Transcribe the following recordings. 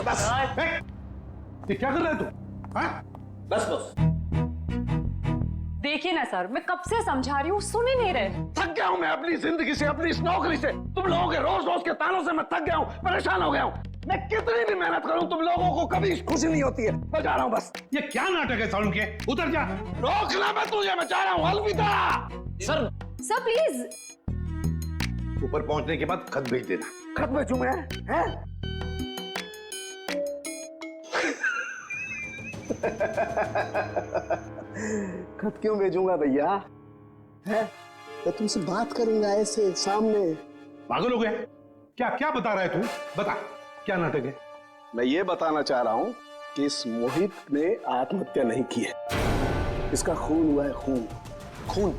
बस। ये क्या कर रहा है तू? हाँ? बस बस। देखिए ना सर, मैं कब से समझा रही हूँ, सुन ही नहीं रहे। थक गया हूँ मैं अपनी जिंदगी से, अपनी इस नौकरी से। तुम लोगों के रोज रोज के तानों से मैं थक गया हूँ, परेशान हो गया हूँ। मैं कितनी भी मेहनत करूँ तुम लोगों को कभी खुशी नहीं होती है। मैं जा रहा हूँ बस। ये क्या नाटक है सालू के? उतर जा। रोकना मैं तुझे, मैं जा रहा हूँ। अलविदा। Sir sir please. ऊपर पहुंचने के बाद खत भेज देना। खत भेजूं मैं? हैं? खत क्यों भेजूंगा भैया? है मैं तुमसे बात करूंगा ऐसे सामने। पागल हो गया? क्या क्या बता रहा है तू? बता, क्या नाटक है? मैं ये बताना चाह रहा हूं कि इस मोहित ने आत्महत्या नहीं की है। इसका खून हुआ है, खून। खून?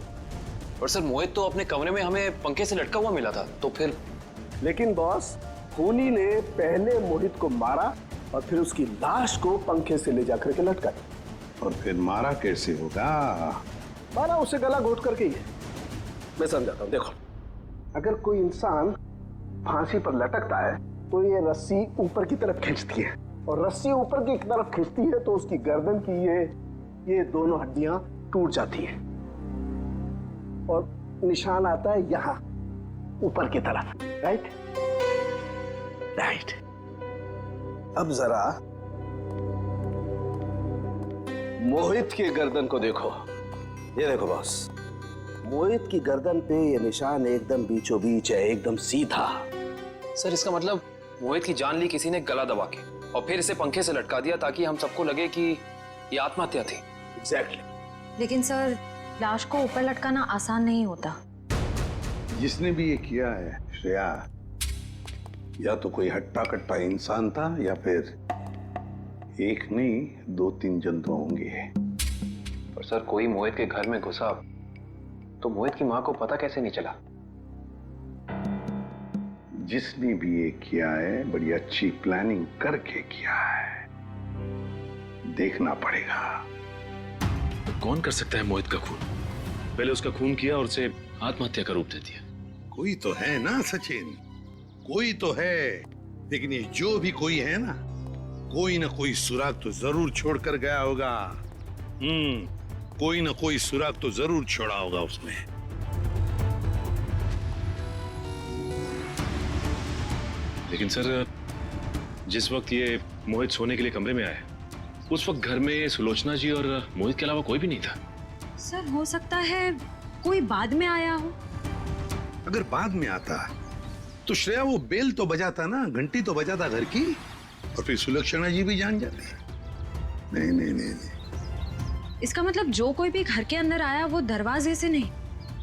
और सर मोहित तो अपने कमरे में हमें पंखे से लटका हुआ मिला था, तो फिर? लेकिन बॉस, खूनी ने पहले मोहित को मारा और फिर उसकी लाश को पंखे से ले जाकर के लटका दिया। और फिर मारा कैसे होगा? मारा उसे गला घोट करके ही है। मैं समझाता हूँ, देखो। अगर कोई इंसान फांसी पर लटकता है तो ये रस्सी ऊपर की तरफ खींचती है, और रस्सी ऊपर की तरफ खींचती है तो उसकी गर्दन की ये दोनों हड्डियां टूट जाती हैं और निशान आता है यहां ऊपर की तरफ। Right right. अब जरा मोहित की गर्दन को देखो। ये देखो बॉस, मोहित की गर्दन पे ये निशान एकदम बीचों बीच है, एकदम सीधा। सर इसका मतलब मोहित की जान ली किसी ने गला दबा के और फिर इसे पंखे से लटका दिया ताकि हम सबको लगे कि ये आत्महत्या थी। एग्जैक्टली। लेकिन सर, लाश को ऊपर लटकाना आसान नहीं होता। जिसने भी ये किया है श्रेया, या तो कोई हट्टा कट्टा इंसान था या फिर एक नहीं 2-3 जंतु होंगे। और सर कोई मोहित के घर में घुसा तो मोहित की मां को पता कैसे नहीं चला? जिसने भी ये किया है बड़ी अच्छी प्लानिंग करके किया है। देखना पड़ेगा। तो कौन कर सकता है मोहित का खून? पहले उसका खून किया और उसे आत्महत्या का रूप दे दिया। कोई तो है ना सचिन, कोई तो है। लेकिन ये जो भी कोई है ना कोई सुराग तो जरूर छोड़ कर गया होगा। कोई ना कोई सुराग तो जरूर छोड़ा होगा उसने। लेकिन सर, जिस वक्त ये मोहित सोने के लिए कमरे में आया, उस वक्त घर में सुलोचना जी और मोहित के अलावा कोई भी नहीं था। सर हो सकता है कोई बाद में आया हो। अगर बाद में आता तो श्रेया वो बेल तो बजाता ना, घंटी तो बजाता घर की, और फिर सुलक्षणा जी भी जान जाते। नहीं नहीं नहीं नहीं। इसका मतलब जो कोई भी घर के अंदर आया वो दरवाजे से नहीं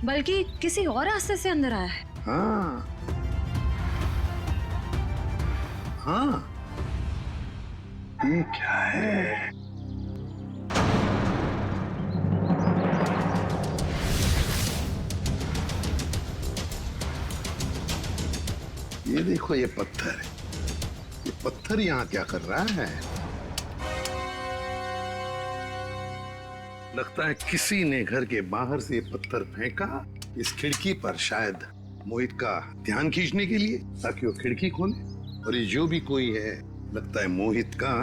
बल्कि किसी और रास्ते से अंदर आया है। हाँ हाँ। ये क्या है? ये देखो, ये पत्थर। ये पत्थर यहाँ क्या कर रहा है? लगता है किसी ने घर के बाहर से ये पत्थर फेंका इस खिड़की पर, शायद मोहित का ध्यान खींचने के लिए, ताकि वो खिड़की खोले। और ये जो भी कोई है, लगता है मोहित का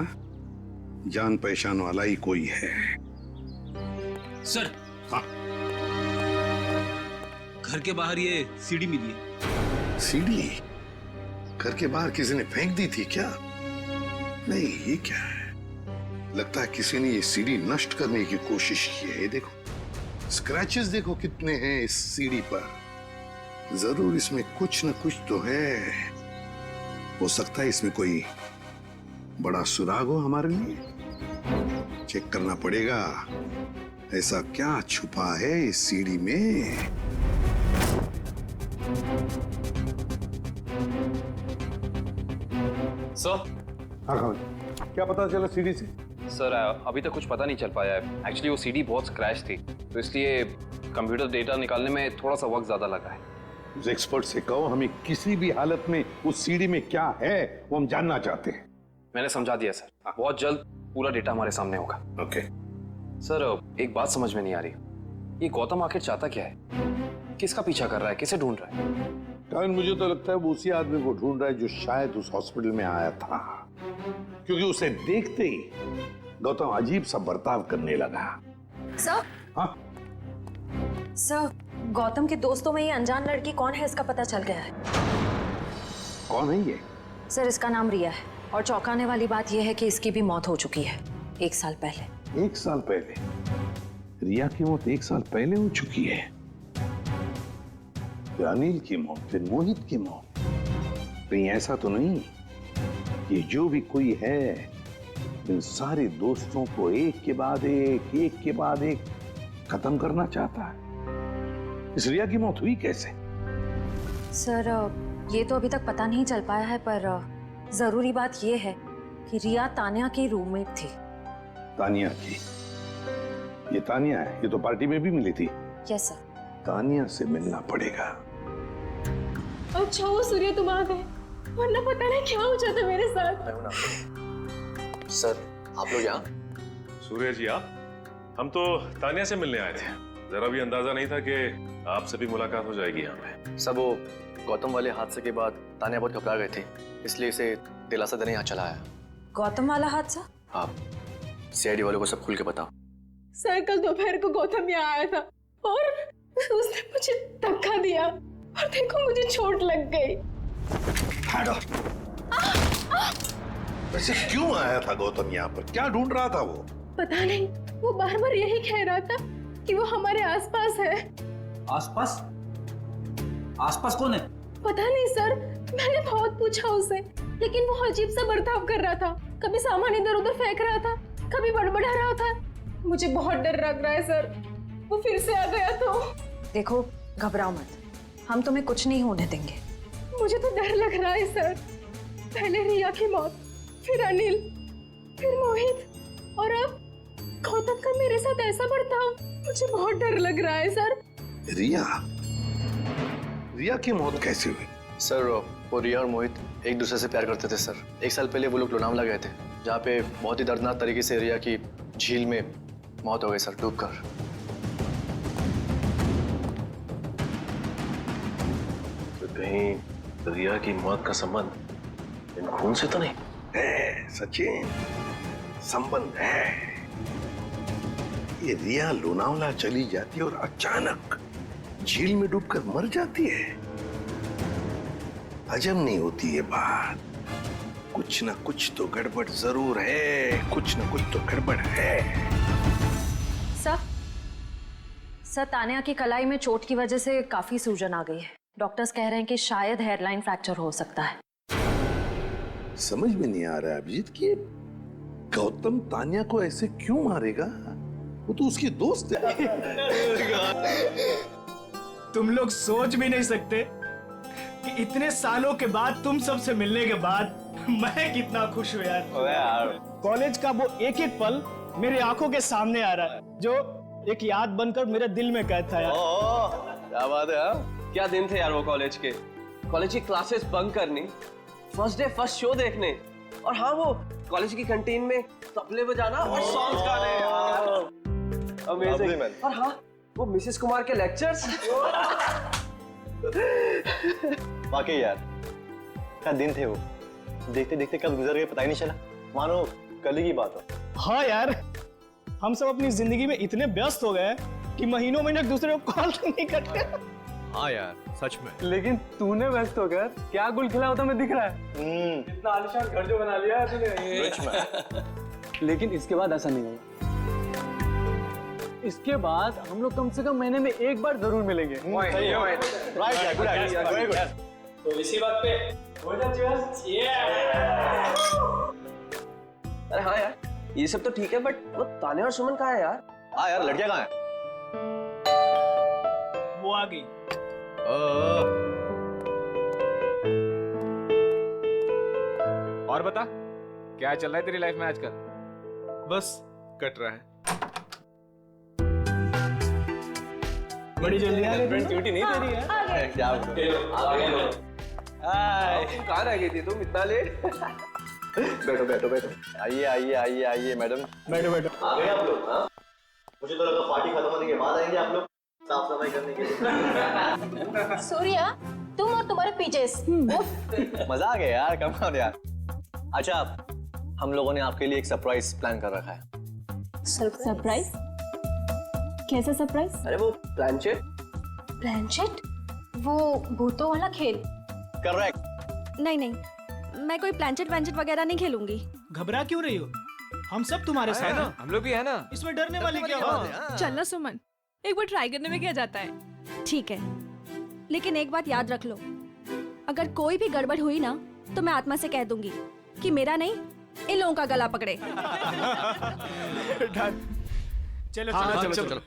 जान पहचान वाला ही कोई है। सर। हाँ। घर के बाहर ये सीढ़ी मिली है। सीढ़ी? घर के बाहर किसी ने फेंक दी थी क्या? नहीं, ये क्या है? लगता है किसी ने ये सीढ़ी नष्ट करने की कोशिश की है। ये देखो, स्क्रैचेस देखो कितने हैं इस सीढ़ी पर। जरूर इसमें कुछ न कुछ तो है। हो सकता है इसमें कोई बड़ा सुराग हो हमारे लिए। चेक करना पड़ेगा, ऐसा क्या छुपा है इस सीढ़ी में। सर। हाँ, क्या पता चला सीढ़ी से? सर अभी तक कुछ पता नहीं चल पाया है। एक्चुअली वो सीडी बहुत स्क्रैच थी, तो इसलिए कंप्यूटर डेटा निकालने में थोड़ा सा वक्त ज्यादा लगा है। उस एक्सपर्ट से कहो हमें किसी भी हालत में उस सीढ़ी में क्या है वो हम जानना चाहते हैं। मैंने समझा दिया सर, बहुत जल्द पूरा डेटा हमारे सामने होगा। ओके। सर एक बात समझ में नहीं आ रही, ये गौतम आखिर चाहता क्या है? किसका पीछा कर रहा है? किसे ढूंढ रहा है? कारण मुझे तो लगता है वो उसी आदमी को ढूंढ रहा है जो शायद उस हॉस्पिटल में आया था। क्योंकि उसे देखते ही गौतम अजीब सा बर्ताव करने लगा। सर, हाँ, सर, गौतम के दोस्तों में ये अनजान लड़की कौन है इसका पता चल गया है। कौन है ये? सर, इसका नाम रिया है और चौंकाने वाली बात यह है कि इसकी भी मौत हो चुकी है 1 साल पहले। 1 साल पहले? रिया की मौत 1 साल पहले हो चुकी है। फिर अनिल की मौत, फिर मोहित की मौत। कहीं ऐसा तो नहीं कि जो भी कोई है इन सारे दोस्तों को एक के बाद एक खत्म करना चाहता है? इस रिया की मौत हुई कैसे? सर, ये तो अभी तक पता नहीं चल पाया है, पर जरूरी बात यह है कि रिया तान्या की रूममेट थी। तानिया की? ये तानिया है, ये तो पार्टी में भी मिली थी। Yes sir. तानिया से मिलना पड़ेगा। अच्छा वो सूर्य तुम आ गए, वरना पता नहीं क्या हो जाता मेरे साथ। सर, आप लोग यहाँ? सूर्य जी आप? हम तो तानिया से मिलने आए थे। जरा भी अंदाजा नहीं था कि आपसे भी मुलाकात हो जाएगी यहाँ पे। सब वो गौतम वाले हादसे के बाद तानिया बहुत घबरा गए थे, इसलिए इसे दिलासा देने यहाँ चला आया। गौतम वाला हादसा? आप सीआईडी वालों को सब खुल के बताओ। सर, कल दोपहर को गौतम यहाँ आया था और उसने मुझे धक्का दिया और देखो मुझे चोट लग गई। वैसे क्यों आया था गौतम यहाँ पर? क्या ढूंढ रहा था वो? पता नहीं, वो बार बार यही कह रहा था कि वो हमारे आसपास है। आसपास? आसपास कौन है? पता नहीं सर, मैंने बहुत पूछा उसे, लेकिन वो अजीब सा बर्ताव कर रहा था। कभी सामान इधर उधर फेंक रहा था, कभी बड़बड़ा रहा था। मुझे बहुत डर लग रहा है सर, वो फिर से आ गया तो। देखो, घबराओ मत, हम तुम्हें कुछ नहीं होने देंगे। मुझे तो डर लग रहा है सर। पहले रिया की मौत, फिर अनिल, फिर मोहित और अब गौतम का मेरे साथ ऐसा बर्ताव। मुझे बहुत डर लग रहा है सर। रिया की मौत कैसे हुई? सर, वो रिया और मोहित एक दूसरे से प्यार करते थे सर। 1 साल पहले वो लोग लोनावला गए थे, जहाँ पे बहुत ही दर्दनाक तरीके से रिया की झील में मौत हो गई सर, डूबकर। तो कहीं रिया की मौत का संबंध इन खून से तो नहीं? है सचिन, संबंध है। ये रिया लोनावला चली जाती है और अचानक झील में डूबकर मर जाती है। हजम नहीं होती ये बात। कुछ ना कुछ तो गड़बड़ जरूर है, कुछ ना कुछ तो गड़बड़ है। सर, तान्या की कलाई में चोट की वजह से काफी सूजन आ गई है। डॉक्टर्स कह रहे हैं कि शायद हेयरलाइन फ्रैक्चर हो सकता है। समझ में नहीं आ रहा है अभिजीत कि गौतम तान्या को ऐसे क्यों मारेगा? वो तो उसकी दोस्त है। तुम लोग सोच भी नहीं सकते कि इतने सालों के बाद तुम सबसे मिलने के बाद मैं कितना खुश हूँ यार। कॉलेज का वो एक एक पल मेरी आंखों के सामने आ रहा है, जो एक याद बनकर मेरे दिल में कैद था यार। क्या बात है, हाँ? क्या दिन थे यार वो कॉलेज के। कॉलेज की क्लासेस बंक करनी, फर्स्ट डे फर्स्ट शो देखने, और हाँ वो कॉलेज की कैंटीन में तबले बजाना और सॉन्ग्स गाने यार। अमेजिंग। और हाँ वो मिसेस कुमार के लेक्चर्स। वाकई यार, क्या दिन थे वो। देखते देखते कब गुजर गए पता ही नहीं चला, मानो कल ही की बात हो। हाँ यार, हम सब अपनी जिंदगी में इतने व्यस्त हो गए कि महीनों महीने एक दूसरे को कॉल नहीं करते। हाँ यार, सच में। लेकिन तूने व्यस्त होकर क्या गुल खिला होता मैं दिख रहा है। इतना आलीशान घर जो बना लिया है तूने। लेकिन इसके बाद ऐसा नहीं होगा। इसके बाद हम लोग कम से कम महीने में एक बार जरूर मिलेंगे। तो इसी बात पे अरे हाँ यार, ये सब तो ठीक है, बट वो तान्या और सुमन कहाँ है यार? हाँ यार, लड़कियां कहाँ हैं? वो आ गई। और बता, क्या चल रहा है तेरी लाइफ में आजकल? बस कट रहा है। बड़ी जल्दी आ गई। ड्यूटी नहीं दे रही है क्या कहाँ रह गई थी तुम इतना लेट? बैठो बैठो बैठो। आइए आइए आइए आइए मैडम। बैठो बैठो। आ गए आप लोग? हाँ, मुझे तो लगा पार्टी खत्म होने के बाद आएंगे आप लोग साफ सफाई करने के लिए। सूर्या, तुम और तुम्हारे पीछे मजा आ गया यार, कम ऑन यार। अच्छा, हम लोगों ने आपके लिए एक सरप्राइज प्लान कर रखा है। सरप्राइज? कैसा सरप्राइज? अरे वो प्लानचेट। प्लानचेट? वो भूतों वाला खेल? करेक्ट। नहीं नहीं, मैं कोई प्लानचेट वैनचेट वगैरह नहीं खेलूंगी। घबरा क्यों रही हो? हम सब तुम्हारे साथ हैं। हम लोग भी है ना। इसमें डरने वाली क्या बात है? चलना सुमन, एक बार ट्राई करने में क्या जाता है। ठीक है, लेकिन एक बात याद रख लो, अगर कोई भी गड़बड़ हुई ना तो मैं आत्मा से कह दूंगी कि मेरा नहीं, इन लोगों का गला पकड़े। चलो हाँ, चलो।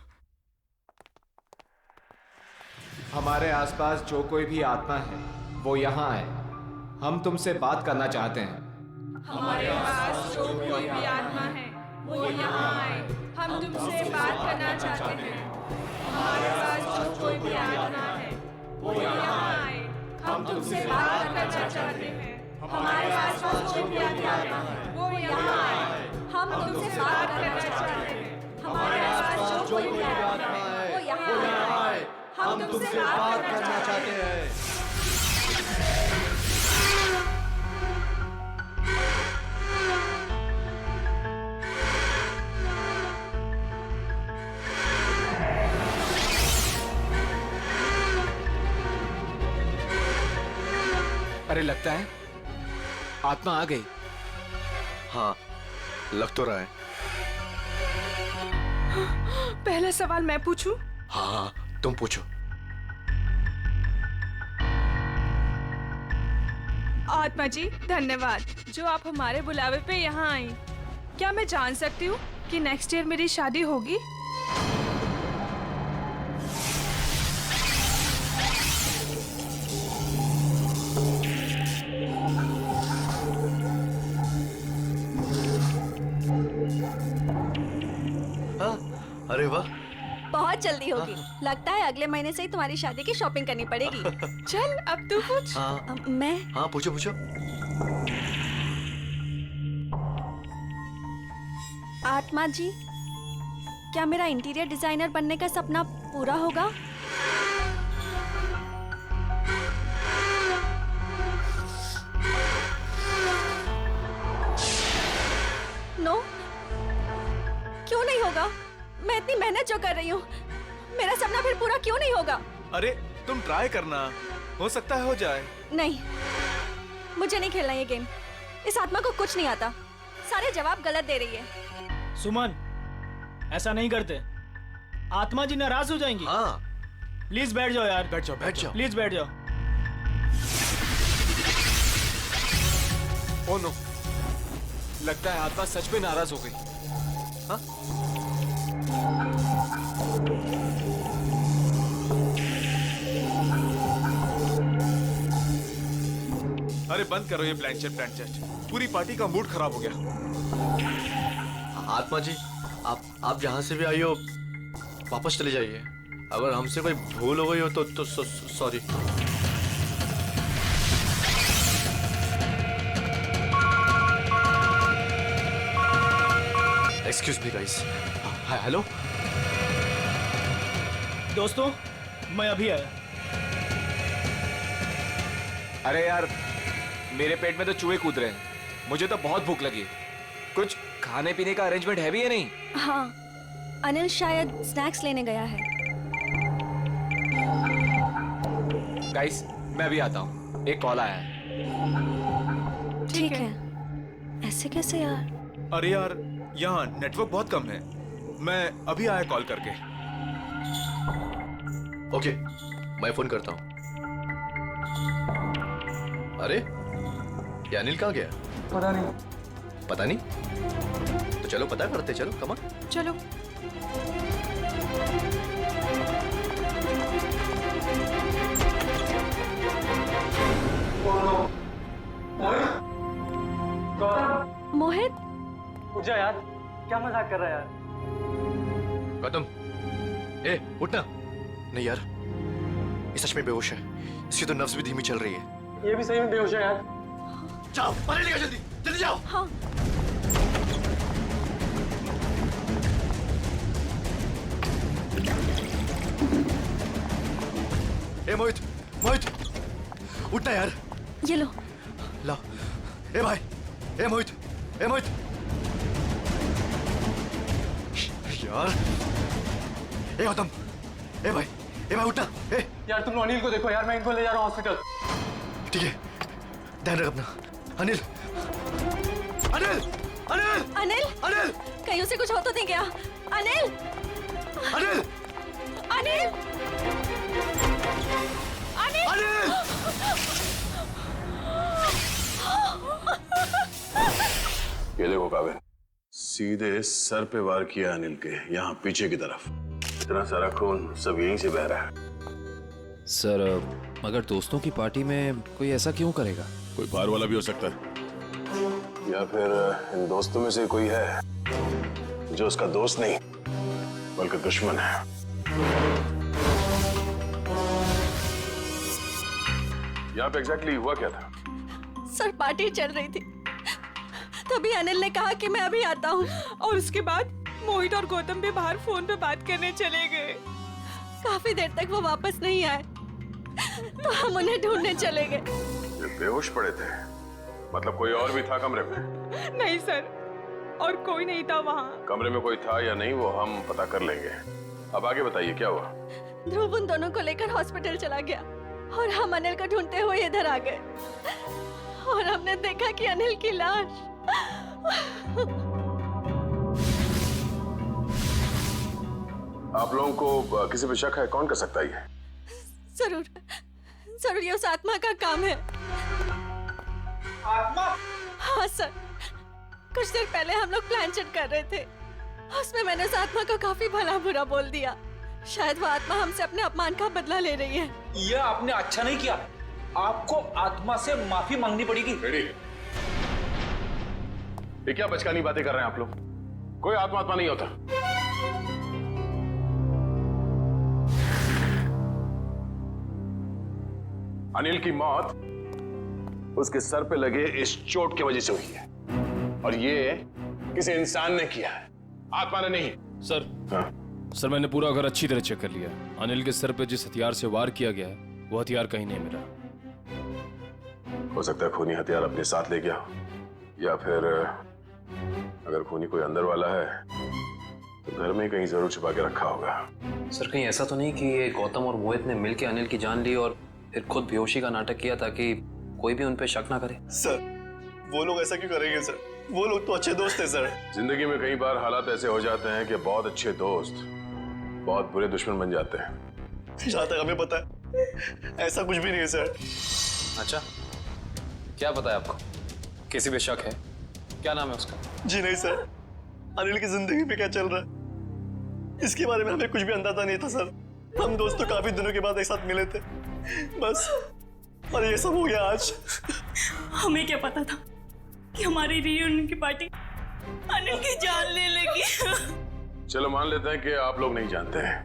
हमारे आसपास जो कोई भी आत्मा है वो यहाँ है। हम तुमसे बात करना चाहते हैं। हमारे पास जो कोई भी आत्मा है वो यहाँ आए, हम तुमसे बात करना चाहते हैं। हमारे पास जो कोई भी आत्मा है वो यहाँ आए, हम तुमसे बात करना चाहते हैं। हमारे पास जो कोई भी आत्मा है वो यहाँ आए, हम तुमसे बात करना चाहते हैं। हमारे पास जो कोई भी आत्मा है वो यहाँ आए, हम तुमसे बात करना चाहते हैं। अरे लगता है आत्मा आ गई। हाँ, लग तो रहा है। पहला सवाल मैं पूछूं? हाँ, तुम पूछो। आत्मा जी धन्यवाद जो आप हमारे बुलावे पे यहाँ आई। क्या मैं जान सकती हूँ कि नेक्स्ट ईयर मेरी शादी होगी? हाँ, अरे वाह। बहुत जल्दी होगी। लगता है अगले महीने से ही तुम्हारी शादी की शॉपिंग करनी पड़ेगी। चल अब तू पूछ। हाँ, मैं? हाँ, पूछो पूछो। आत्मा जी, क्या मेरा इंटीरियर डिजाइनर बनने का सपना पूरा होगा? नो, क्यों नहीं होगा? मैं इतनी मेहनत जो कर रही हूँ, मेरा सपना फिर पूरा क्यों नहीं होगा? अरे तुम ट्राई करना, हो सकता है हो जाए। नहीं, मुझे नहीं खेलना ये गेम। इस आत्मा को कुछ नहीं आता, सारे जवाब गलत दे रही है। सुमन, ऐसा नहीं करते, आत्मा जी नाराज हो जाएंगी। हाँ, प्लीज बैठ जाओ यार। बैठ जाओ, बैठ जाओ। प्लीज बैठ जाओ। ओ नो, लगता है आत्मा सच में नाराज हो गई। हाँ? अरे बंद करो ये प्लानचेट। पूरी पार्टी का मूड खराब हो गया। आत्मा जी, आप जहाँ से भी आई हो वापस चले जाइए। अगर हमसे कोई भूल हो गई हो तो sorry. Excuse me guys. Hello दोस्तों, मैं अभी आया। अरे यार, मेरे पेट में तो चूहे कूद रहे हैं। मुझे तो बहुत भूख लगी। कुछ खाने पीने का अरेंजमेंट है भी या नहीं? हाँ, अनिल शायद स्नैक्स लेने गया है। गाइस, मैं अभी आता हूँ, एक कॉल आया है। ठीक है। ऐसे कैसे यार? अरे यार, यहाँ नेटवर्क बहुत कम है। मैं अभी आया कॉल करके। ओके, मैं फोन करता हूँ। अरे, ये अनिल कहाँ गया? पता नहीं। पता नहीं? तो चलो पता करते, चलो कम ऑन। चलो। मोहित, पूजा यार, क्या मजाक कर रहा है यार? गौतम, ए उठना। नहीं यार, ये सच में बेहोश है। इसकी तो नब्ज भी धीमी चल रही है। ये भी सही में बेहोश है यार। जाओ, पानी लेकर जल्दी, जल्दी जाओ। हाँ। ए मोहित, मोहित, उठना यार। ये लो। ला, ए भाई, ए मोहित, ए मोहित, यार, ए गौतम, ए भाई उठना, ए यार तुम अनिल को देखो यार, मैं इनको ले जा रहा हूँ हॉस्पिटल। ठीक है, ध्यान रख अपना। अनिल, अनिल, अनिल, अनिल, अनिल, कहीं उसे कुछ हो तो नहीं गया? अनिल, अनिल, अनिल, अनिल, अनिल! ये देखो काबिल, सीधे सर पे वार किया अनिल के, यहाँ पीछे की तरफ। इतना सारा खून सब यहीं से बह रहा है। सर मगर दोस्तों की पार्टी में कोई ऐसा क्यों करेगा? कोई बाहर वाला भी हो सकता है, या फिर इन दोस्तों में से कोई है जो उसका दोस्त नहीं बल्कि दुश्मन है। यहाँ पे एग्जैक्टली हुआ क्या था? सर पार्टी चल रही थी, तभी अनिल ने कहा कि मैं अभी आता हूँ, और उसके बाद मोहित और गौतम भी बाहर फोन पे बात करने चले गए। काफी देर तक वो वापस नहीं आए, तो हम उन्हें ढूंढने चले गए। ये बेहोश पड़े थे, मतलब कोई और भी था कमरे में? नहीं सर, और कोई नहीं था वहाँ। कमरे में कोई था या नहीं वो हम पता कर लेंगे। अब आगे बताइए क्या हुआ? ध्रुव उन दोनों को लेकर हॉस्पिटल चला गया, और हम अनिल को ढूंढते हुए इधर आ गए, और हमने देखा कि अनिल की लाश। आप लोगों को किसी पे शक है? कौन कर सकता है ये? जरूर ये उस आत्मा का काम है। आत्मा? हाँ सर, कुछ देर पहले हम लोग प्लान चेट कर रहे थे, उसमें मैंने उस आत्मा को काफी भला बुरा बोल दिया। शायद वो आत्मा हमसे अपने अपमान का बदला ले रही है। ये आपने अच्छा नहीं किया, आपको आत्मा से माफी मांगनी पड़ेगी। ये क्या बचकानी बातें कर रहे हैं आप लोग? कोई आत्मा नहीं होता। अनिल की मौत उसके सर पे लगे इस चोट की वजह से हुई है, और ये किसी इंसान ने किया है, आत्मा ने नहीं। सर, हाँ? सर मैंने पूरा घर अच्छी तरह चेक कर लिया। अनिल के सर पे जिस हथियार से वार किया गया है वो हथियार कहीं नहीं मिला। हो सकता है खूनी हथियार अपने साथ ले गया, या फिर अगर खूनी कोई अंदर वाला है तो घर में कहीं जरूर छुपा के रखा होगा। सर कहीं ऐसा तो नहीं कि ये गौतम और मोहित ने मिलकर अनिल की जान ली और फिर खुद बेहोशी का नाटक किया ताकि कोई भी उन पे शक ना करे? सर, वो लोग ऐसा क्यों करेंगे सर? वो लोग तो अच्छे दोस्त हैं सर। जिंदगी में कई बार हालात ऐसे हो जाते हैं कि बहुत अच्छे दोस्त बहुत बुरे दुश्मन बन जाते हैं। जहाँ तक हमें पता है ऐसा कुछ भी नहीं है सर। अच्छा, क्या पता है आपको? किसी पे शक है? क्या नाम है उसका? जी नहीं सर, अनिल की जिंदगी में क्या चल रहा है इसके बारे में हमें कुछ भी अंदाजा नहीं था सर। हम दोस्तों काफी दिनों के बाद एक साथ मिले थे बस, और ये सब हो गया आज। हमें क्या पता था कि हमारी रियूनियन की पार्टी अनिल की जान ले लेगी। चलो मान लेते हैं कि आप लोग नहीं जानते हैं,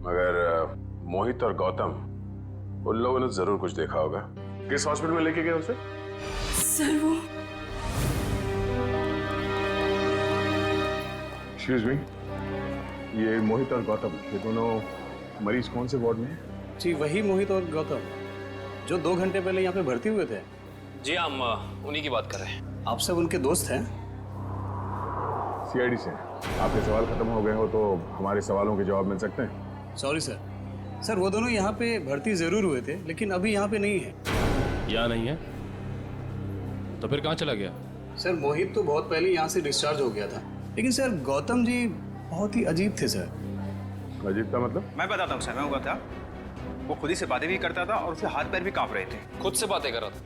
मगर मोहित और गौतम, उन लोगों ने जरूर कुछ देखा होगा। किस हॉस्पिटल में लेके गए उसे? सर वो एक्सक्यूज मी, ये मोहित और गौतम, ये दोनों मरीज कौन से वार्ड में हैं? जी वही मोहित और गौतम जो 2 घंटे पहले यहाँ पे भर्ती हुए थे। जी हम उन्हीं की बात कर रहे हैं। आप सब उनके दोस्त हैं? सीआईडी से। आपके सवाल खत्म हो गए हो तो हमारे सवालों के जवाब मिल सकते हैं? Sorry sir. सर वो दोनों यहाँ पे भर्ती जरूर हुए थे, लेकिन अभी यहाँ पे नहीं है। यहाँ नहीं है तो फिर कहाँ चला गया? सर मोहित तो बहुत पहले यहाँ से डिस्चार्ज हो गया था, लेकिन सर गौतम जी बहुत ही अजीब थे सर। अजीब का मतलब? मैं बताता हूँ सर, मैं हुआ था वो खुद ही से बातें भी करता था और उसके हाथ पैर भी कांप रहे थे। खुद से बातें कर रहा था?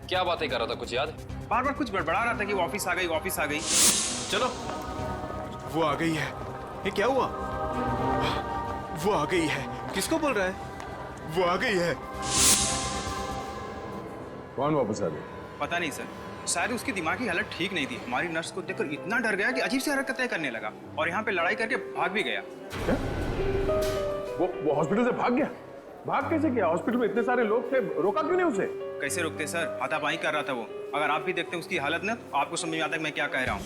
क्या बातें कर रहा था, कुछ याद है? बार बार कुछ बड़बड़ा रहा था कि वो ऑफिस आ गई, ऑफिस आ गई। चलो, वो आ गई है। ये क्या हुआ? वो आ गई है। किसको बोल रहा है? वो आ गई है। कौन वापस आ गया? पता नहीं सर, शायद उसकी दिमागी हालत ठीक नहीं थी। हमारी नर्स को देखकर इतना डर गया कि अजीब सी हरकतें करने लगा और यहाँ पे लड़ाई करके भाग भी गया। क्या? वो हॉस्पिटल से भाग गया? भाग कैसे गया? हॉस्पिटल में इतने सारे लोग थे, रोका क्यों नहीं उसे? कैसे रोकते सर, हाथापाई कर रहा था वो। अगर आप भी देखते उसकी हालत ना, तो आपको समझ में आता है मैं क्या कह रहा हूँ।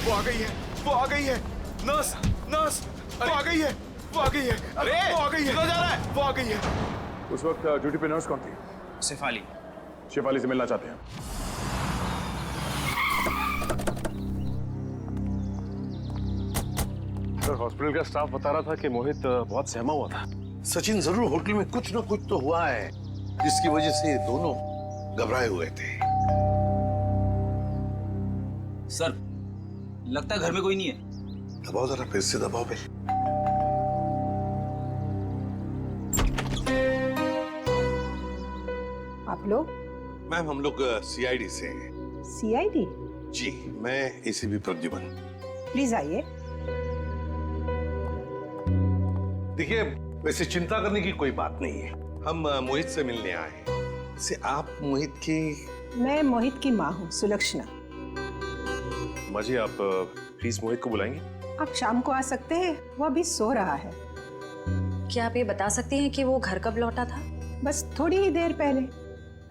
वो आ गई है, वो आ गई है। नर्स, नर्स, वो आ गई है, वो आ गई है। अरे वो आ गई है, जा रहा है, वो आ गई है। उस वक्त ड्यूटी पे नर्स कौन थी? शेफाली। शेफाली से मिलना चाहते हैं। हॉस्पिटल का स्टाफ बता रहा था कि मोहित बहुत सहमा हुआ था। सचिन, जरूर होटल में कुछ ना कुछ तो हुआ है जिसकी वजह से ये दोनों घबराए हुए थे। सर, लगता है घर में कोई नहीं है। दबाओ जरा, फिर से दबाओ बेल। आप लोग? मैम, हम लोग सीआईडी से हैं। सीआईडी? जी, मैं एसीपी प्रद्युमन। प्लीज आइए। देखिए, वैसे चिंता करने की कोई बात नहीं है। हम मोहित से मिलने आए हैं। वैसे आप मोहित की? मैं मोहित की माँ हूँ, सुलक्षणा। माँ जी, आप प्लीज मोहित को बुलाएंगे? आप शाम को आ सकते हैं, वो अभी सो रहा है। क्या आप ये बता सकती हैं कि वो घर कब लौटा था? बस थोड़ी ही देर पहले।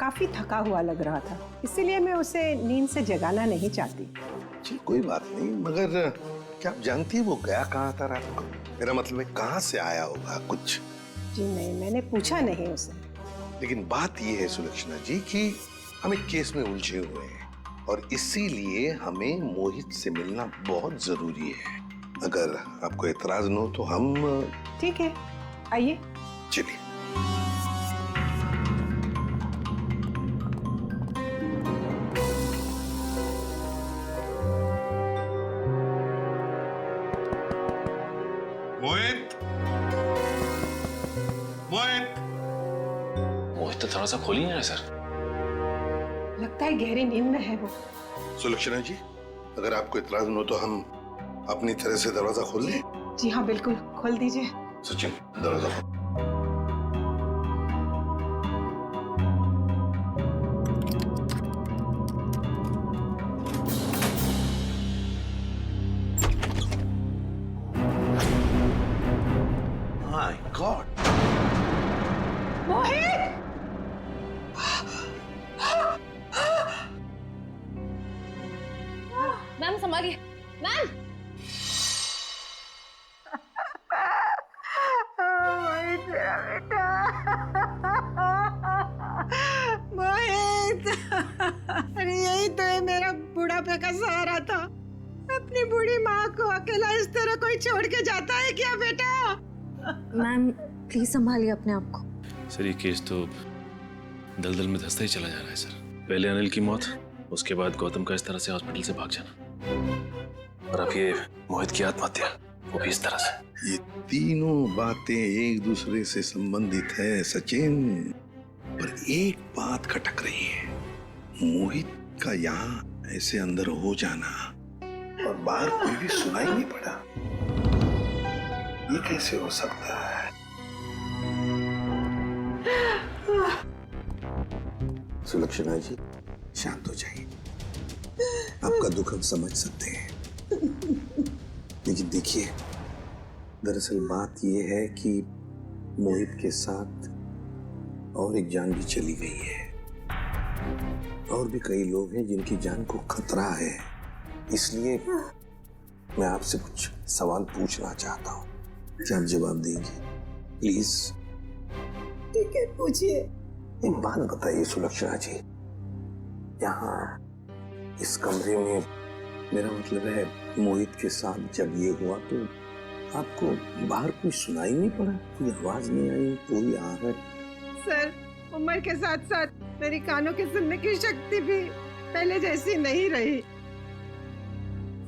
काफी थका हुआ लग रहा था, इसीलिए मैं उसे नींद से जगाना नहीं चाहती। जी, कोई बात नहीं, मगर क्या आप जानती है वो गया कहाँ था रात को? मेरा मतलब है कहाँ से आया होगा कुछ? जी नहीं, मैंने पूछा नहीं उसे। लेकिन बात ये है सुलक्षणा जी कि हम एक केस में उलझे हुए हैं और इसीलिए हमें मोहित से मिलना बहुत जरूरी है। अगर आपको एतराज न हो तो हम... ठीक है, आइए। चलिए। मोहित, मोहित। मोहित तो दरवाजा खोल ही नहीं रहा सर। लगता है गहरी नींद में है वो। सुलक्षणा जी, अगर आपको इतराज न हो तो हम अपनी तरह से दरवाजा खोल लें? जी हाँ, बिल्कुल, खोल दीजिए। सचिन, दरवाजा खोल। My God! मोहित! मैम संभालिए, मैम। मोहित मेरा बेटा। मोहित! अरे यही तो है मेरा बुढ़ापे का सहारा था। अपनी बूढ़ी माँ को अकेला इस तरह कोई छोड़ के जाता है क्या बेटा? मैम, प्लीज संभालिए अपने आप को। सर, ये केस तो दलदल में धंसता ही चला जा रहा है सर। पहले अनिल की मौत, उसके बाद गौतम का इस तरह से हॉस्पिटल से भाग जाना, और अब ये मोहित की आत्महत्या, वो भी इस तरह से। ये तीनों बातें एक दूसरे से संबंधित है सचिन, पर एक बात खटक रही है। मोहित का यहाँ ऐसे अंदर हो जाना और बाहर कोई भी सुनाई नहीं पड़ा, ये कैसे हो सकता है? सुलक्षणा जी, शांत हो जाइए। आपका दुख हम समझ सकते हैं, लेकिन देखिए, दरअसल बात यह है कि मोहित के साथ और एक जान भी चली गई है, और भी कई लोग हैं जिनकी जान को खतरा है। इसलिए मैं आपसे कुछ सवाल पूछना चाहता हूँ, क्या आप जवाब देंगे प्लीज? ठीक है, पूछिए। एक बात बताइए सुलक्षणा जी, यहाँ इस कमरे में, मेरा मतलब है मोहित के साथ जब ये हुआ तो आपको बाहर कोई सुनाई नहीं पड़ा? कोई आवाज नहीं आई, कोई आहट? सर, उम्र के साथ साथ मेरी कानों की सुनने की शक्ति भी पहले जैसी नहीं रही,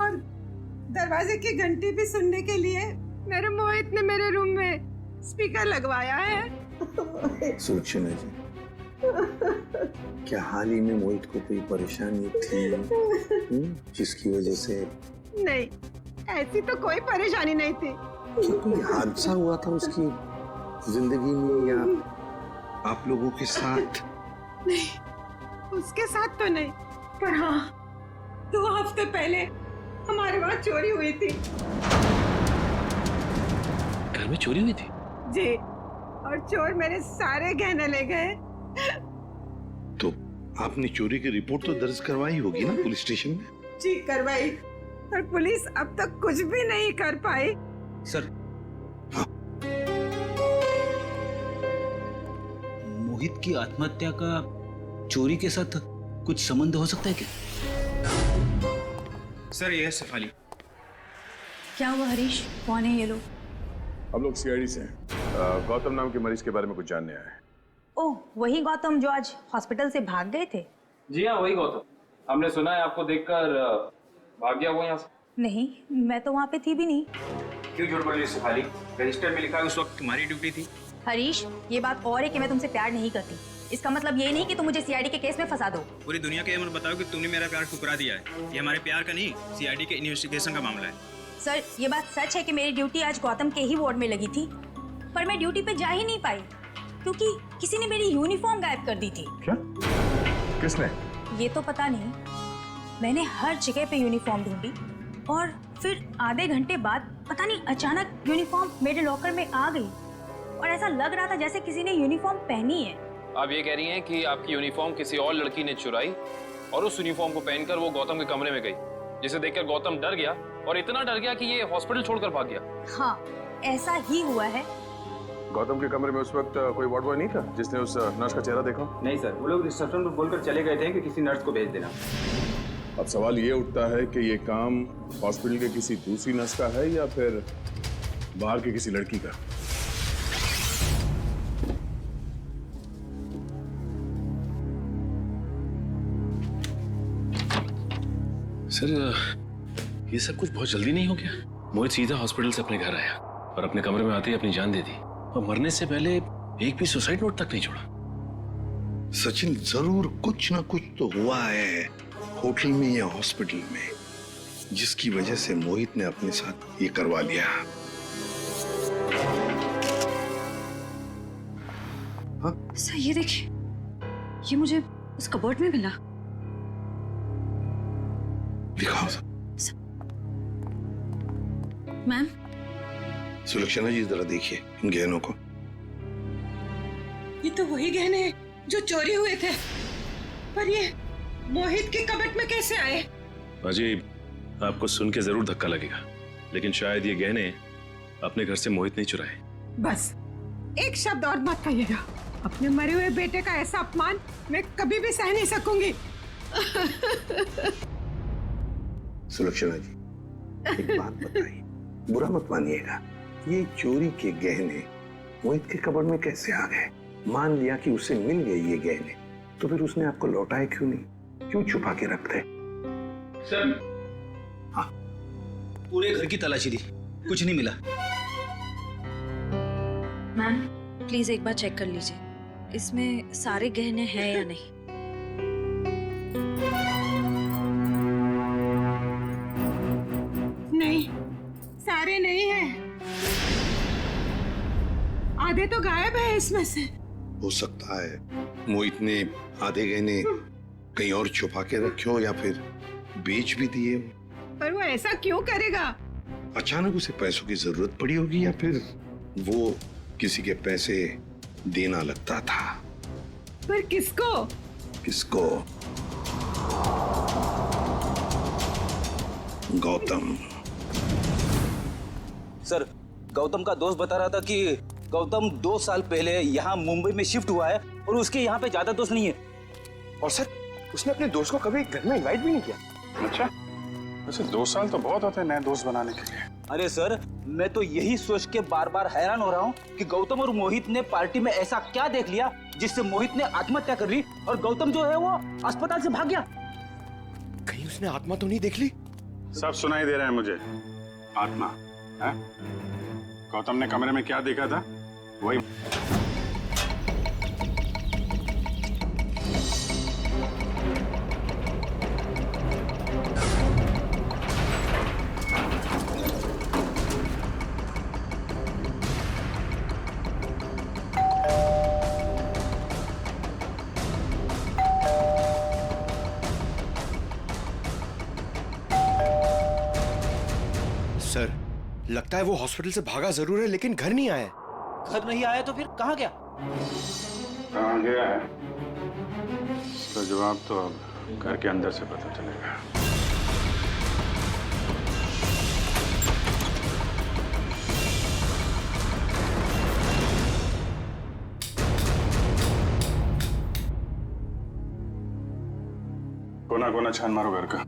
और दरवाजे की घंटी भी सुनने के लिए मेरे मोहित ने मेरे रूम में स्पीकर लगवाया है। सुलक्षणा जी, क्या हाल ही में मोहित को कोई परेशानी थी जिसकी वजह से? नहीं, ऐसी तो कोई परेशानी नहीं थी। क्या कोई हादसा हुआ था उसकी जिंदगी में या आप लोगों के साथ? नहीं, उसके साथ तो नहीं, पर हाँ, 2 हफ्ते पहले हमारे वहाँ चोरी हुई थी। घर में चोरी हुई थी? जी, और चोर मेरे सारे गहने ले गए। तो आपने चोरी की रिपोर्ट तो दर्ज करवाई होगी ना पुलिस स्टेशन में? जी, करवाई, पर पुलिस अब तक कुछ भी नहीं कर पाई। सर, मोहित की आत्महत्या का चोरी के साथ कुछ संबंध हो सकता है क्या? सर, ये है शेफाली। क्या हुआ हरीश? कौन है ये लोग? हम लोग सीआईडी से हैं। गौतम नाम के मरीज के बारे में कुछ जानने आए हैं। ओह, वही गौतम जो आज हॉस्पिटल से भाग गए थे? जी हाँ, वही गौतम। हमने सुना है आपको देखकर भाग गया वो यहाँ से। नहीं, मैं तो वहाँ पे थी भी नहीं। क्यों झूठ बोल रही है शेफाली? रजिस्टर में लिखा है उस वक्त तुम्हारी ड्यूटी थी। हरीश, ये बात और है कि मैं तुमसे प्यार नहीं करती। इसका मतलब ये नहीं कि तुम मुझे सीआईडी के केस में फंसा दो। पूरी दुनिया के ये मत बताओ कि तुमने मेरा प्यार ठुकरा दिया है। ये हमारे प्यार का नहीं, सीआईडी के इन्वेस्टिगेशन का मामला है। सर, ये बात सच है कि मेरी ड्यूटी आज गौतम के ही वार्ड में लगी थी, पर मैं ड्यूटी पे जा ही नहीं पाई क्योंकि किसी ने मेरी यूनिफॉर्म गायब कर दी थी। क्या? किसने? ये तो पता नहीं। मैंने हर जगह पे यूनिफॉर्म ढूंढी और फिर आधे घंटे बाद पता नहीं अचानक यूनिफॉर्म मेरे लॉकर में आ गई और ऐसा लग रहा था जैसे किसी ने यूनिफॉर्म पहनी है। आप ये कह रही हैं कि आपकी यूनिफॉर्म किसी और लड़की ने चुराई और उस यूनिफॉर्म को पहनकर वो गौतम के कमरे में गई, जिसे देखकर गौतम डर गया और इतना डर गया कि ये हॉस्पिटल छोड़कर भाग गया। हाँ, ऐसा ही हुआ है। गौतम के कमरे में उस वक्त कोई वार्ड बॉय नहीं था जिसने उस नर्स का चेहरा देखा? नहीं सर, वो लोग रिसेप्शन पर बोलकर चले गए थे कि किसी नर्स को भेज देना। अब सवाल ये उठता है कि ये काम हॉस्पिटल के किसी दूसरी नर्स का है या फिर बाहर की किसी लड़की का? सर, ये सब कुछ बहुत जल्दी नहीं हो गया? मोहित सीधा हॉस्पिटल से अपने घर आया और अपने कमरे में आते ही अपनी जान दे दी और मरने से पहले एक भी सुसाइड नोट तक नहीं छोड़ा। सचिन, जरूर कुछ ना कुछ तो हुआ है होटल में या हॉस्पिटल में, जिसकी वजह से मोहित ने अपने साथ ये करवा लिया। हाँ? सर, ये देखिए, ये मुझे उस कबर्ड में मिला। दिखाओ। मैम। सुलक्षणा जी, जरा देखिए इन गहनों को। ये तो वही गहने हैं जो चोरी हुए थे, पर ये मोहित के कबर्ड में कैसे आए? बाजी, आपको सुन के जरूर धक्का लगेगा, लेकिन शायद ये गहने अपने घर से मोहित नहीं चुराए। बस एक शब्द और मत कहिएगा। अपने मरे हुए बेटे का ऐसा अपमान मैं कभी भी सह नहीं सकूंगी। सुलक्षणा जी, एक बात बताइए, बुरा मत मानिएगा, ये चोरी के गहने मोहित के कबर्ड में कैसे आ गए? मान लिया कि उसे मिल गए ये गहने, तो फिर उसने आपको लौटाए क्यों नहीं? क्यों छुपा के रखते? सर, हाँ, पूरे घर की तलाशी दी, कुछ नहीं मिला। मैम, प्लीज एक बार चेक कर लीजिए, इसमें सारे गहने हैं या नहीं। नहीं, सारे नहीं हैं। आधे तो गायब है इसमें से। हो सकता है मोहित ने आधे गहने कहीं और छुपा के रखे हो या फिर बेच भी दिए हो। पर वो ऐसा क्यों करेगा? अचानक उसे पैसों की जरूरत पड़ी होगी या फिर वो किसी के पैसे देना लगता था। पर किसको? किसको? गौतम। सर, गौतम का दोस्त बता रहा था कि गौतम 2 साल पहले यहाँ मुंबई में शिफ्ट हुआ है और उसके यहाँ पे ज्यादा दोस्त नहीं है। और सर, उसने अपने दोस्त को कभी घर में इनवाइट भी नहीं किया। अच्छा, वैसे 2 साल तो बहुत होते हैं नए दोस्त बनाने के लिए। अरे सर, मैं तो यही सोच के बार बार हैरान हो रहा हूँ कि गौतम और मोहित ने पार्टी में ऐसा क्या देख लिया जिससे मोहित ने आत्महत्या कर ली और गौतम जो है वो अस्पताल से भाग गया। कहीं उसने आत्मा तो नहीं देख ली? सब सुनाई दे रहा है मुझे। आत्मा है? गौतम ने कमरे में क्या देखा था वही। सर, लगता है वो हॉस्पिटल से भागा जरूर है लेकिन घर नहीं आया। घर नहीं आया तो फिर कहाँ गया? कहाँ गया है तो जवाब तो अब घर के अंदर से पता चलेगा। कोना कोना छान मारो घर का।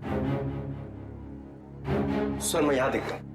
सर, मैं यहाँ देखता हूँ।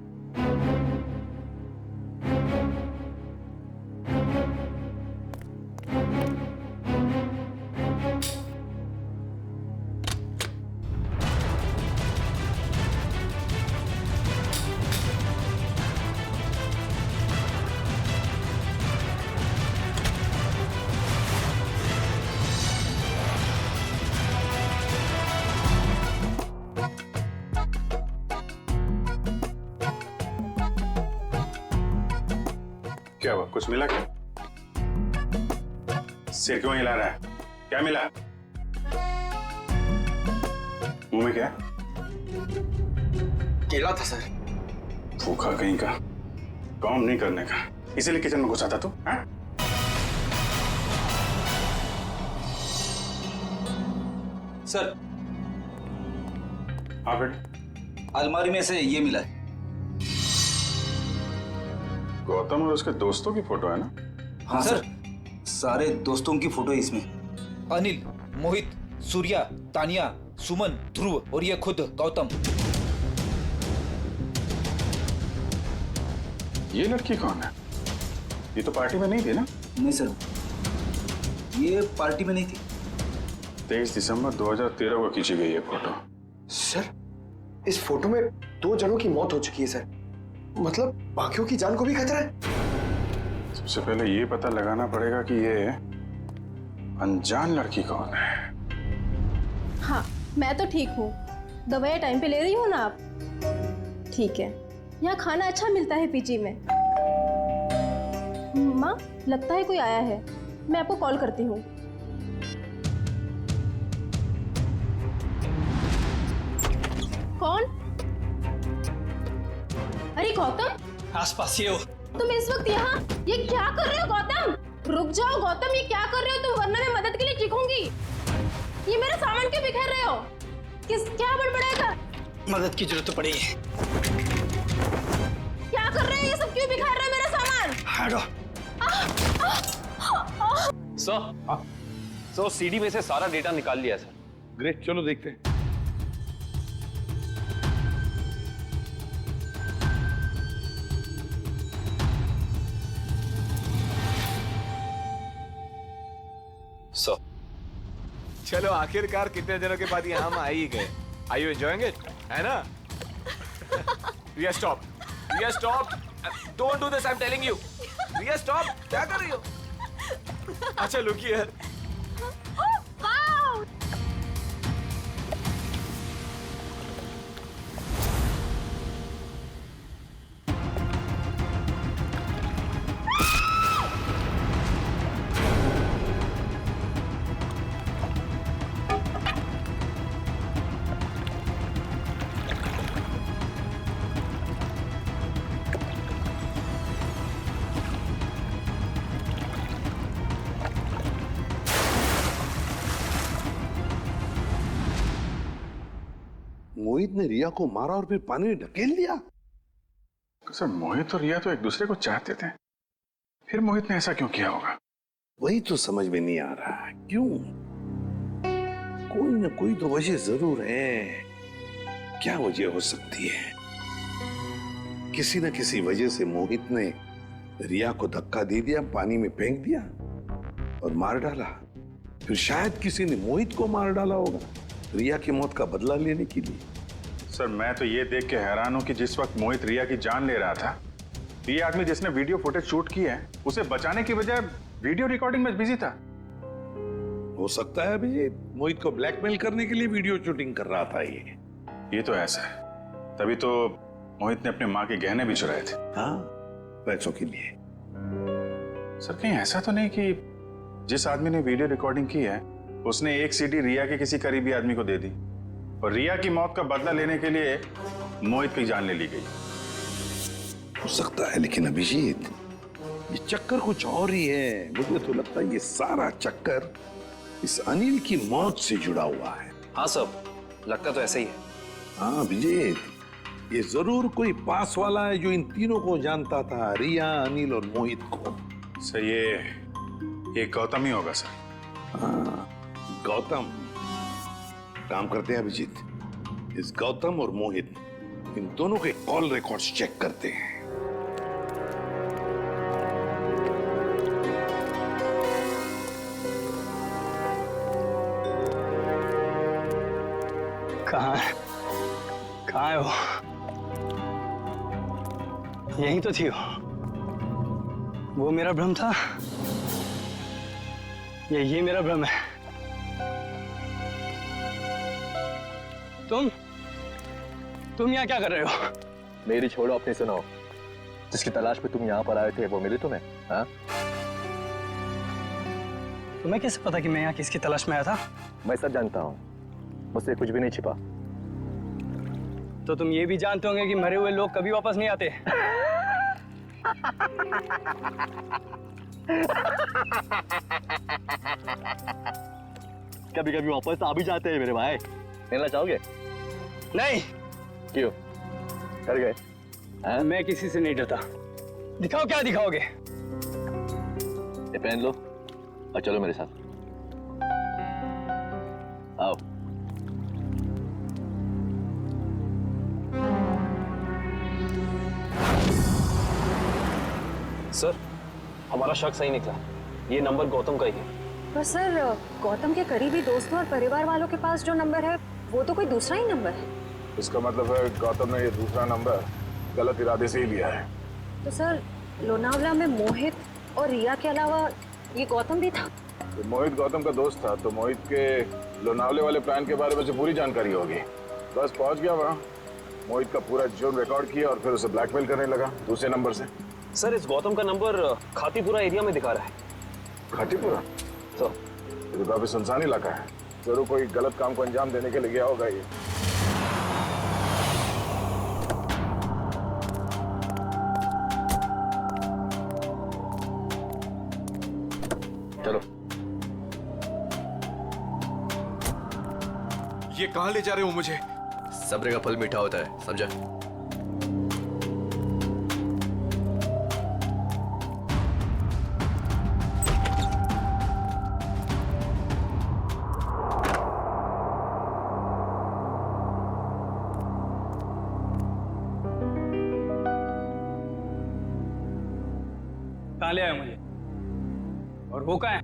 क्या हुआ, कुछ मिला क्या? सिर क्यों हिला रहा है? क्या मिला? मुंह में क्या? केला था सर। भूखा कहीं का, काम नहीं करने का, इसीलिए किचन में घुसा था तू? हाँ? सर हाँ बेटे। अलमारी में से ये मिला है। गौतम और उसके दोस्तों की फोटो है ना? हाँ सर, सारे दोस्तों की फोटो है इसमें। अनिल, मोहित, सूर्या, तानिया, सुमन, ध्रुव और ये खुद गौतम। ये लड़की कौन है? ये तो पार्टी में नहीं थी ना? नहीं सर, ये पार्टी में नहीं थी। 23 दिसंबर 2013 को खींची गई है फोटो। सर, इस फोटो में 2 जनों की मौत हो चुकी है सर। मतलब बाकियों की जान को भी खतरा है। सबसे पहले ये पता लगाना पड़ेगा कि ये अनजान लड़की कौन है। हाँ, मैं तो ठीक हूँ। दवाइयाँ टाइम पे ले रही हो ना आप? ठीक है। यहाँ खाना अच्छा मिलता है पीजी में। माँ, लगता है कोई आया है। मैं आपको कॉल करती हूँ। कौन? अरे गौतम, आसपास ये हो। तुम इस वक्त यहाँ ये क्या कर रहे हो गौतम? रुक जाओ गौतम, ये क्या कर रहे हो तुम? वरना मैं मदद के लिए चीखूंगी। ये मेरा सामान क्यों बिखेर रहे हो? क्या बड़बड़ाएगा? मदद की जरूरत तो पड़ेगी। क्या कर रहे हो? ये सब क्यों बिखेर रहे हो मेरा सामान? हटो। सर सीडी में से सारा डेटा निकाल लिया सर। ग्रेट, चलो देखते हैं। सर चलो आखिरकार कितने दिनों के बाद यहाँ हम आ ही गए। Are you enjoying it? है ना? Riya, stop. Riya, stop. Don't do this. I'm telling you. Riya, stop. क्या कर रही हो? अच्छा look here. मोहित ने रिया को मारा और फिर पानी में ढकेल दिया। सर, मोहित और रिया तो एक दूसरे को चाहते थे, फिर मोहित ने ऐसा क्यों किया होगा? वही तो समझ में नहीं आ रहा। क्यों? कोई ना कोई तो वजह जरूर है। क्या वजह हो सकती है? किसी न किसी वजह से मोहित ने रिया को धक्का दे दिया, पानी में फेंक दिया और मार डाला। फिर शायद किसी ने मोहित को मार डाला होगा रिया की मौत का बदला लेने के लिए। सर, मैं तो ये देख के हैरान हूं कि जिस वक्त मोहित रिया की जान ले रहा था, ये आदमी जिसने वीडियो फुटेज शूट की है, उसे बचाने की बजाय वीडियो रिकॉर्डिंग में बिजी था। हो सकता है अभी मोहित को ब्लैकमेल करने के लिए वीडियो शूटिंग कर रहा था ये तो ऐसा है। तभी तो मोहित ने अपने माँ के गहने भी चुराए थे। हाँ, पैसों के लिए। सर, कहीं ऐसा तो नहीं कि जिस आदमी ने वीडियो रिकॉर्डिंग की है उसने एक सीडी रिया के किसी करीबी आदमी को दे दी और रिया की मौत का बदला लेने के लिए मोहित की जान ले ली गई? हो सकता है, लेकिन अभिजीत, ये चक्कर कुछ और ही है। मुझे तो लगता है ये सारा चक्कर इस अनिल की मौत से जुड़ा हुआ है। हाँ सर, लगता तो ऐसा ही है। हाँ अभिजीत, ये जरूर कोई पास वाला है जो इन तीनों को जानता था, रिया, अनिल और मोहित को। सर, ये गौतम ही होगा सर। हाँ, गौतम। काम करते हैं अभिजीत, इस गौतम और मोहित, इन दोनों के कॉल रिकॉर्ड्स चेक करते हैं। कहाँ है वो? यही तो थी वो मेरा भ्रम था या ये मेरा भ्रम है? तुम यहाँ क्या कर रहे हो? मेरी छोड़ो, अपनी सुनाओ। जिसकी तलाश में तुम यहाँ पर आए थे वो मिली तुम्हें? हाँ? तुम्हें कैसे पता कि मैं यहाँ किसकी तलाश में आया था? मैं सब जानता हूँ, मुझसे कुछ भी नहीं छिपा। तो तुम ये भी जानते होंगे कि मरे हुए लोग कभी वापस नहीं आते। कभी कभी वापस आ भी जाते हैं मेरे भाई। मिलना चाहोगे? नहीं। क्यों? डर गए? मैं किसी से नहीं डरता। दिखाओ क्या दिखाओगे? ये पहन लो और चलो मेरे साथ। आओ। सर, हमारा शक सही निकला। ये नंबर गौतम का ही है। पर सर, गौतम के करीबी दोस्तों और परिवार वालों के पास जो नंबर है वो तो कोई दूसरा ही नंबर है। इसका मतलब है गौतम ने ये दूसरा नंबर गलत इरादे से ही लिया है। तो सर, लोनावला में मोहित और रिया के अलावा ये गौतम भी था। तो मोहित गौतम का दोस्त था, तो मोहित के लोनावले वाले प्लान के बारे में पूरी जानकारी होगी। बस पहुंच गया वहाँ, मोहित का पूरा जुर्म रिकॉर्ड किया और फिर उसे ब्लैकमेल करने लगा दूसरे नंबर से। सर, इस गौतम का नंबर खातीपुरा एरिया में दिखा रहा है। खातीपुरा? तो ये तो काफी सुनसान इलाका है। जरूर कोई गलत काम को अंजाम देने के लिए गया होगा ये। चलो। ये कहाँ ले जा रहे हो मुझे? सब्र का फल मीठा होता है, समझा? कहाँ ले आए मुझे? और वो कहाँ है?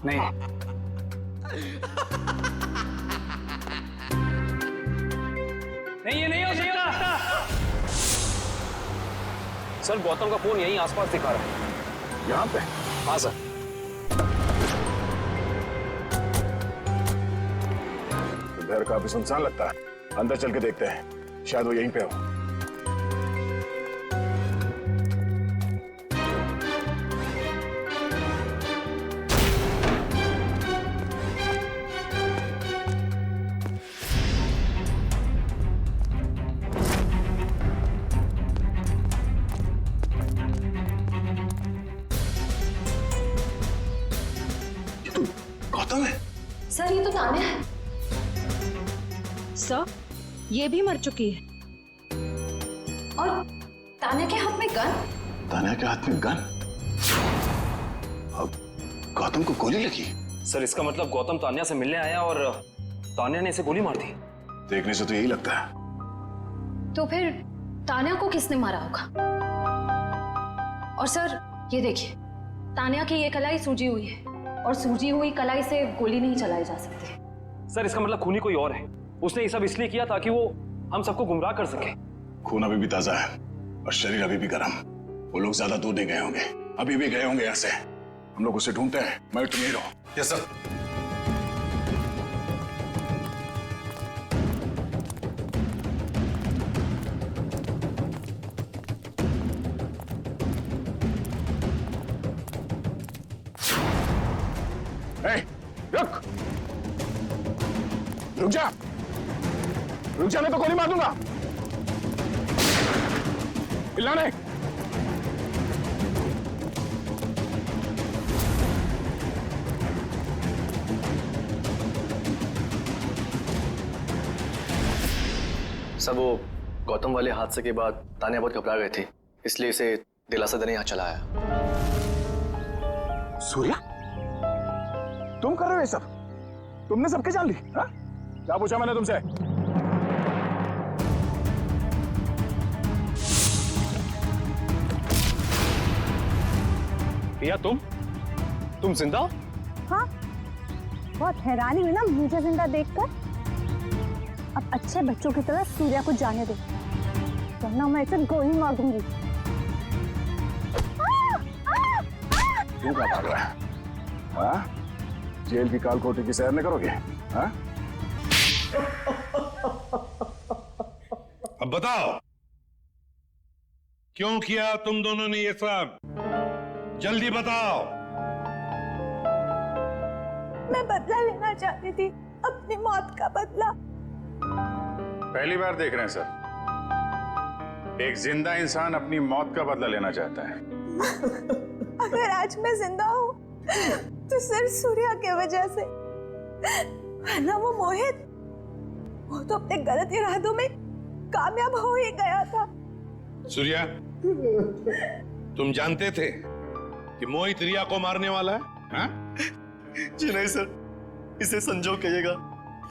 नहीं। नहीं, ये नहीं हो सकता। सर, गौतम का फोन यहीं आसपास दिखा रहा है। यहाँ पे? हाँ सर। घर काफी सुनसान लगता है, अंदर चल के देखते हैं, शायद वो यहीं पे हो। ये तो गौतम है। सर, ये तो तान्या है। सर, ये भी मर चुकी है। और तान्या के हाथ में गन। तान्या के हाथ में गन? अब गौतम को गोली लगी? सर, इसका मतलब गौतम तान्या से मिलने आया और तान्या ने इसे गोली मार दी। देखने से तो यही लगता है। तो फिर तान्या को किसने मारा होगा? और सर, ये देखिए, तान्या की ये कलाई सूजी हुई है और सूजी हुई कलाई से गोली नहीं चलाई जा सकती। सर, इसका मतलब खूनी कोई और है। उसने ये सब इसलिए किया ताकि वो हम सबको गुमराह कर सके। खून अभी भी ताजा है और शरीर अभी भी गर्म। वो लोग ज्यादा दूर नहीं गए होंगे, अभी भी गए होंगे यहाँ से। हम लोग उसे ढूंढते हैं। मैं तुम यहीं रहो। Yes sir. रुक रुक जा, रुक जा, नहीं तो गोली मार दूंगा। चिल्लाने। सब वो गौतम वाले हादसे के बाद तान्या बहुत घबरा गई थी, इसलिए इसे दिलासा देने यहाँ चला आया। सूर्या, तुम कर रहे हो ये सब? तुमने सबके जान ली? हा? क्या पूछा मैंने तुमसे? या तुम जिंदा? हाँ, बहुत हैरानी हुई ना मुझे जिंदा देखकर। अब अच्छे बच्चों की तरह सूर्या को जाने दो, वरना मैं इसे गोली मार दूंगी। तू क्या भाग रहा है? हाँ? जेल की कालकोठी की सैर न करोगे? हाँ? अब बताओ, क्यों किया तुम दोनों ने ये सब? जल्दी बताओ। मैं बदला लेना चाहती थी, अपनी मौत का बदला। पहली बार देख रहे हैं सर, एक जिंदा इंसान अपनी मौत का बदला लेना चाहता है। अगर आज मैं जिंदा हूँ तो सिर्फ सूर्या की वजह से, वरना वो मोहित, वो तो अपने गलत इरादों में कामयाब हो ही गया था। सूर्या, तुम जानते थे कि मोहित रिया को मारने वाला है? हाँ? जी नहीं सर, इसे संजोग कहिएगा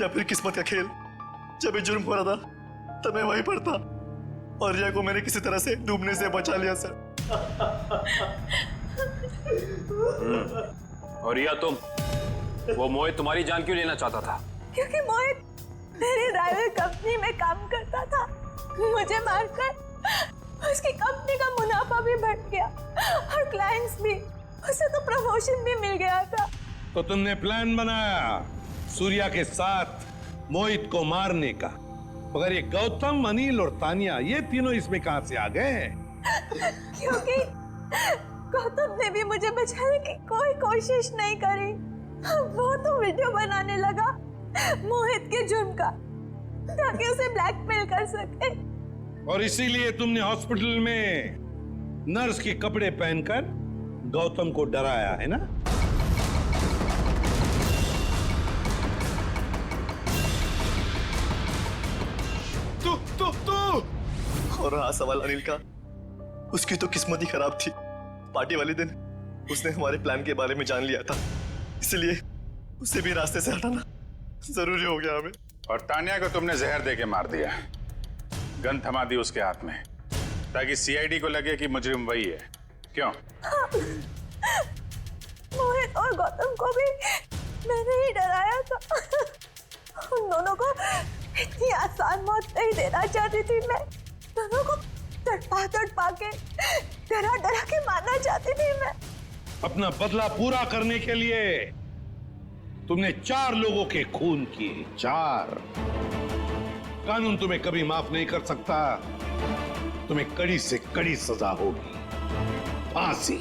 या फिर किस्मत का खेल। जब ये जुर्म हो रहा था तब मैं वहीं पर था और रिया को मैंने किसी तरह से डूबने से बचा लिया सर। और रिया, तुम, वो मोहित तुम्हारी जान क्यों लेना चाहता था? क्योंकि मोहित मेरी ड्राइवर कंपनी में काम करता था। मुझे मारकर उसकी कंपनी का मुनाफा भी बढ़ गया और क्लाइंट्स भी, उसे तो प्रमोशन भी मिल गया था। तो तुमने प्लान बनाया सूर्या के साथ मोहित को मारने का, मगर ये गौतम, अनिल और तानिया, ये तीनों इसमें कहां से आ गए? क्योंकि गौतम ने भी मुझे बचाने की कोई कोशिश नहीं करी। वो तो वीडियो बनाने लगा मोहित के जुर्म का, ताकि उसे ब्लैकमेल कर सके। और इसीलिए तुमने हॉस्पिटल में नर्स के कपड़े पहनकर गौतम को डराया, है ना? तू और रहा सवाल अनिल का, उसकी तो किस्मत ही खराब थी। पार्टी वाले दिन उसने हमारे प्लान के बारे में जान लिया था, इसलिए उसे भी रास्ते से हटाना जरूरी हो गया हमें। और तानिया को तुमने जहर देके मार दिया, गन थमा दी उसके हाथ में, ताकि सीआईडी को लगे कि मुजरिम वही है। क्यों? मोहित और गौतम को भी मैंने ही डराया था। उन दोनों को इतनी आसान मौत नहीं देना चाहती थी मैं। दोनों को तड़पा के, डरा के मारना चाहती थी मैं। अपना बदला पूरा करने के लिए तुमने 4 लोगों के खून किए, 4। कानून तुम्हें कभी माफ नहीं कर सकता। तुम्हें कड़ी से कड़ी सजा होगी, फांसी।